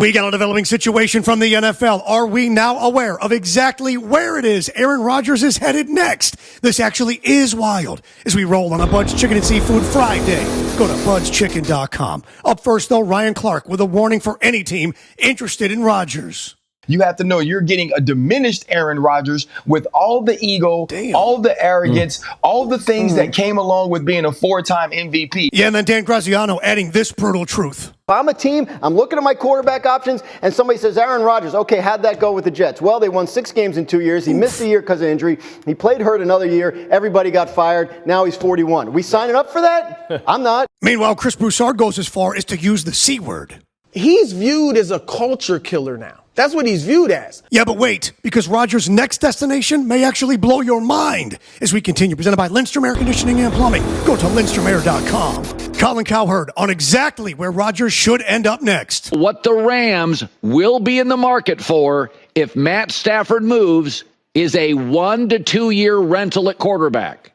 We got a developing situation from the NFL. Are we now aware of exactly where it is Aaron Rodgers is headed next? This actually is wild as we roll on a Bud's Chicken and Seafood Friday. Go to budschicken.com. Up first, though, Ryan Clark with a warning for any team interested in Rodgers. You have to know you're getting a diminished Aaron Rodgers with all the ego, all the arrogance, all the things that came along with being a four-time MVP. Yeah, and then Dan Graziano adding this brutal truth. If I'm a team, I'm looking at my quarterback options, and somebody says, Aaron Rodgers, okay, how'd that go with the Jets? Well, they won 6 games in 2 years. He missed a year because of injury. He played hurt another year. Everybody got fired. Now he's 41. We signing up for that? I'm not. Meanwhile, Chris Broussard goes as far as to use the C word. He's viewed as a culture killer now. That's what he's viewed as. Yeah, but wait, because Rodgers' next destination may actually blow your mind. As we continue, presented by Lindstrom Air Conditioning and Plumbing. Go to lindstromair.com. Colin Cowherd on exactly where Rodgers should end up next. What the Rams will be in the market for if Matt Stafford moves is a 1 to 2 year rental at quarterback.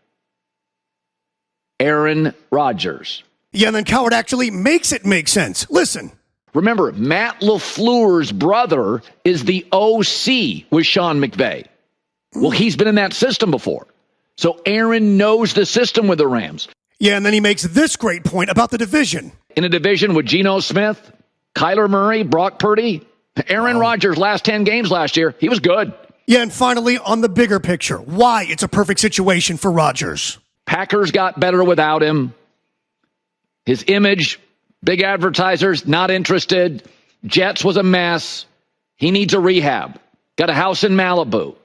Aaron Rodgers. Yeah, and then Cowherd actually makes it make sense. Listen. Remember, Matt LaFleur's brother is the OC with Sean McVay. Well, he's been in that system before. So Aaron knows the system with the Rams. Yeah, and then he makes this great point about the division. In a division with Geno Smith, Kyler Murray, Brock Purdy, Aaron Rodgers' last 10 games last year, he was good. Yeah, and finally, on the bigger picture, why it's a perfect situation for Rodgers. Packers got better without him. His image, big advertisers, not interested. Jets was a mess. He needs a rehab. Got a house in Malibu.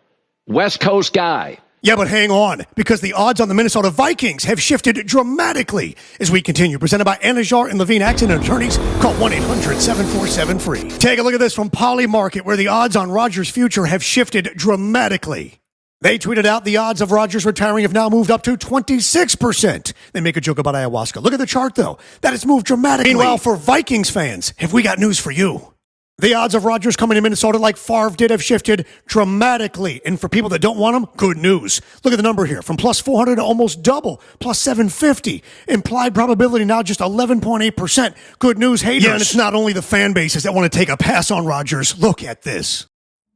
West Coast guy. Yeah, but hang on, because the odds on the Minnesota Vikings have shifted dramatically as we continue. Presented by Anajar and Levine Accident Attorneys. Call 1-800-747-FREE. Take a look at this from Polymarket, where the odds on Rodgers' future have shifted dramatically. They tweeted out the odds of Rodgers retiring have now moved up to 26%. They make a joke about ayahuasca. Look at the chart, though. That has moved dramatically. Meanwhile, for Vikings fans, have we got news for you? The odds of Rodgers coming to Minnesota like Favre did have shifted dramatically. And for people that don't want him, good news. Look at the number here. From plus 400 to almost double, plus 750. Implied probability now just 11.8%. Good news, haters. Yeah, and it's not only the fan bases that want to take a pass on Rodgers. Look at this.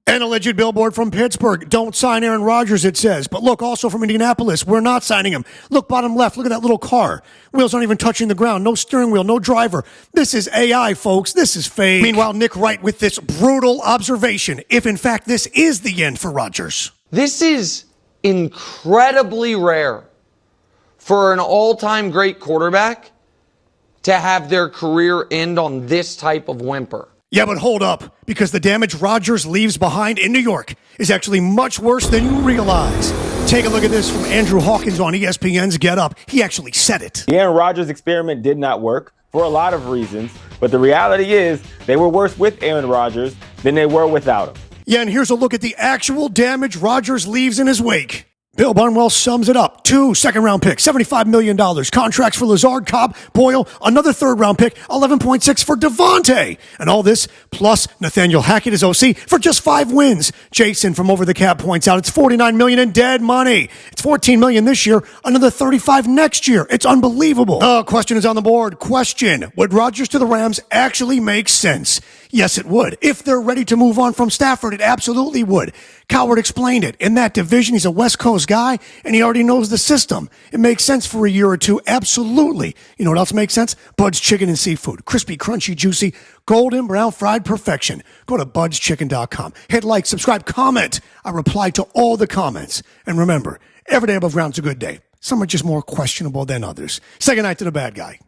An alleged billboard from Pittsburgh. Don't sign Aaron Rodgers, it says. But look, also from Indianapolis. We're not signing him. Look, bottom left. Look at that little car. Wheels aren't even touching the ground. No steering wheel. No driver. This is AI, folks. This is fake. Meanwhile, Nick Wright with this brutal observation. If, in fact, this is the end for Rodgers. This is incredibly rare for an all-time great quarterback to have their career end on this type of whimper. Yeah, but hold up, because the damage Rodgers leaves behind in New York is actually much worse than you realize. Take a look at this from Andrew Hawkins on ESPN's Get Up. He actually said it. The Aaron Rodgers experiment did not work for a lot of reasons, but the reality is they were worse with Aaron Rodgers than they were without him. Yeah, and here's a look at the actual damage Rodgers leaves in his wake. Bill Barnwell sums it up. 2 second-round picks, $75 million. Contracts for Lazard, Cobb, Boyle, another third-round pick, $11.6 for Devontae. And all this, plus Nathaniel Hackett is OC for just 5 wins. Jason from Over the Cap points out it's $49 million in dead money. It's $14 million this year, another $35 next year. It's unbelievable. Question is on the board. Question, would Rodgers to the Rams actually make sense? Yes, it would. If they're ready to move on from Stafford, it absolutely would. Cowherd explained it. In that division, he's a West Coast guy, and he already knows the system. It makes sense for a year or two. Absolutely. You know what else makes sense? Bud's Chicken and Seafood. Crispy, crunchy, juicy, golden brown fried perfection. Go to budschicken.com. Hit like, subscribe, comment. I reply to all the comments. And remember, every day above ground's a good day. Some are just more questionable than others. Say goodnight to the bad guy.